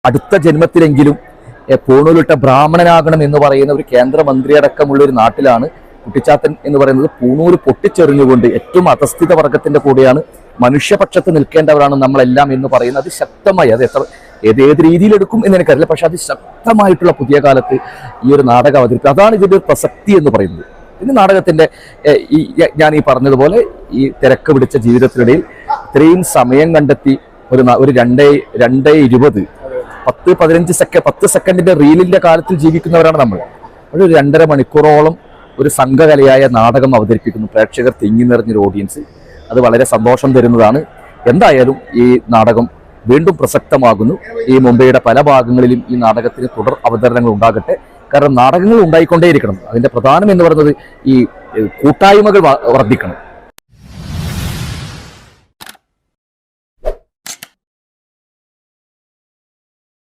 അടുത്ത ജന്മത്തിലെങ്കിലും പൂണൂലിട്ട ബ്രാഹ്മണനാകണം എന്ന് പറയുന്ന ഒരു കേന്ദ്രമന്ത്രി അടക്കമുള്ള ഒരു നാട്ടിലാണ് കുട്ടിച്ചാത്തൻ എന്ന് പറയുന്നത്. പൂണൂല് പൊട്ടിച്ചെറിഞ്ഞുകൊണ്ട് ഏറ്റവും അധസ്ഥിത വർഗത്തിന്റെ കൂടെയാണ്, മനുഷ്യപക്ഷത്ത് നിൽക്കേണ്ടവരാണ് നമ്മളെല്ലാം എന്ന് പറയുന്നത്. അത് ശക്തമായി, അത് ഏത് രീതിയിലെടുക്കും എന്ന് എനിക്കറിയില്ല, പക്ഷെ അത് ശക്തമായിട്ടുള്ള പുതിയ കാലത്ത് ഈ ഒരു നാടകം അവതരിപ്പിക്കും. അതാണ് ഇതിന്റെ ഒരു പ്രസക്തി എന്ന് പറയുന്നത്. പിന്നെ നാടകത്തിന്റെ ഞാൻ ഈ പറഞ്ഞതുപോലെ ഈ തിരക്ക് പിടിച്ച ജീവിതത്തിനിടയിൽ ഇത്രയും സമയം കണ്ടെത്തി ഒരു 2:20 10 സെക്കൻഡിന്റെ റീലിന്റെ കാലത്തിൽ ജീവിക്കുന്നവരാണ് നമ്മൾ. ഒരു 2.5 മണിക്കൂറോളം ഒരു സംഘകലയായ നാടകം അവതരിപ്പിക്കുന്നു. പ്രേക്ഷകർ തിങ്ങി നിറഞ്ഞൊരു ഓഡിയൻസ്, അത് വളരെ സന്തോഷം തരുന്നതാണ്. എന്തായാലും ഈ നാടകം വീണ്ടും പ്രസക്തമാകുന്നു. ഈ മുംബൈയുടെ പല ഭാഗങ്ങളിലും ഈ നാടകത്തിന് തുടർ അവതരണങ്ങൾ ഉണ്ടാകട്ടെ. കാരണം നാടകങ്ങൾ ഉണ്ടായിക്കൊണ്ടേയിരിക്കണം. അതിന്റെ പ്രധാനം എന്ന് പറയുന്നത് ഈ കൂട്ടായ്മകൾ വർദ്ധിക്കണം.